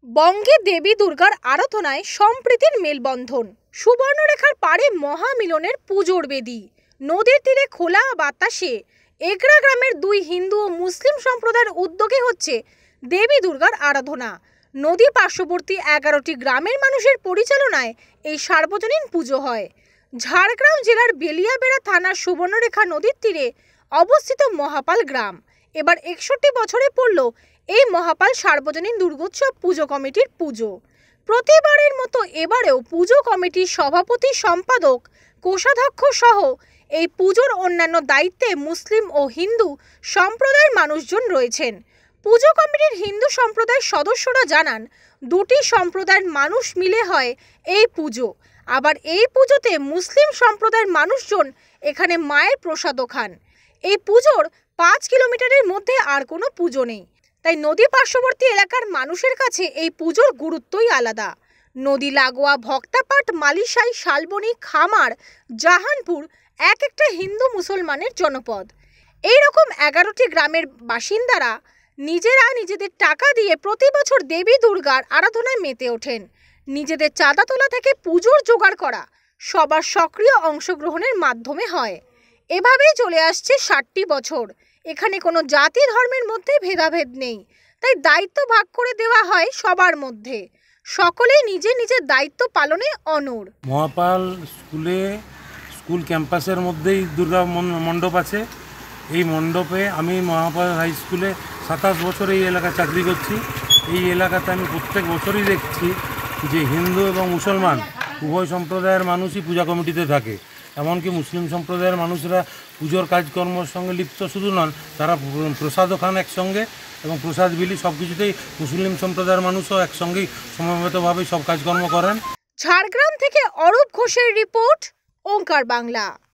বঙ্গে দেবী দুর্গার আরাধনায় সম্প্রীতির মেলবন্ধন। সুবর্ণরেখার পাড়ে মহামিলনের পুজোর বেদি। নদীর তীরে খোলা বাতাসে এগরা গ্রামের দুই হিন্দু ও মুসলিম সম্প্রদায়ের উদ্যোগে হচ্ছে দেবী দুর্গার আরাধনা। নদী পার্শ্ববর্তী 11টি গ্রামের মানুষের পরিচালনায় এই সার্বজনীন পুজো হয়। ঝাড়গ্রাম জেলার বেলিয়াবেড়া থানার সুবর্ণরেখা নদীর তীরে অবস্থিত মহাপাল গ্রাম এবার 61 বছরে পড়ল এই মহাপাল সার্বজনীন দুর্গোৎসব পুজো কমিটির পুজো। প্রতিবারের মতো এবারেও পুজো কমিটির সভাপতি, সম্পাদক, কোষাধ্যক্ষ সহ এই পুজোর অন্যান্য দায়িত্বে মুসলিম ও হিন্দু সম্প্রদায়ের মানুষজন রয়েছেন। পুজো কমিটির হিন্দু সম্প্রদায়ের সদস্যরা জানান, দুটি সম্প্রদায়ের মানুষ মিলে হয় এই পুজো। আবার এই পুজোতে মুসলিম সম্প্রদায়ের মানুষজন এখানে মায়ের প্রসাদও খান। এই পুজোর 5 কিলোমিটারের মধ্যে আর কোনো পুজো নেই, তাই নদী পার্শ্ববর্তী এলাকার মানুষের কাছে এই পুজোর গুরুত্বই আলাদা। নদী লাগোয়া ভক্তাপাট, মালিশাই, শালবনী, খামার, জাহানপুর এক একটা হিন্দু মুসলমানের জনপদ। এই রকম 11টি গ্রামের বাসিন্দারা নিজেরা নিজেদের টাকা দিয়ে প্রতি বছর দেবী দুর্গার আরাধনায় মেতে ওঠেন। নিজেদের চাঁদা তোলা থেকে পুজোর জোগাড় করা সবার সক্রিয় অংশগ্রহণের মাধ্যমে হয়। এভাবেই চলে আসছে 60টি বছর। এখানে কোনো জাতি ধর্মের মধ্যে ভেদাভেদ নেই, তাই দায়িত্ব ভাগ করে দেওয়া হয় সবার মধ্যে। সকলেই নিজের নিজের দায়িত্ব পালনে অনড়। মহাপাল স্কুল ক্যাম্পাসের মধ্যেই দুর্গা মণ্ডপ আছে। এই মণ্ডপে আমি মহাপাল হাই স্কুলে 27 বছর এই এলাকায় চাকরি করছি। এই এলাকাতে আমি প্রত্যেক বছরই দেখছি যে হিন্দু এবং মুসলমান উভয় সম্প্রদায়ের মানুষই পূজা কমিটিতে থাকে। এমনকি মুসলিম সম্প্রদায়ের মানুষরা পুজোর কাজকর্মের সঙ্গে লিপ্ত শুধু নন, তারা প্রসাদও খান একসঙ্গে এবং প্রসাদ বিলি সব কিছুতেই মুসলিম সম্প্রদায়ের মানুষও একসঙ্গেই সমবেতভাবে সব কাজকর্ম করেন। ঝাড়গ্রাম থেকে অরূপ ঘোষের রিপোর্ট, ওঙ্কার বাংলা।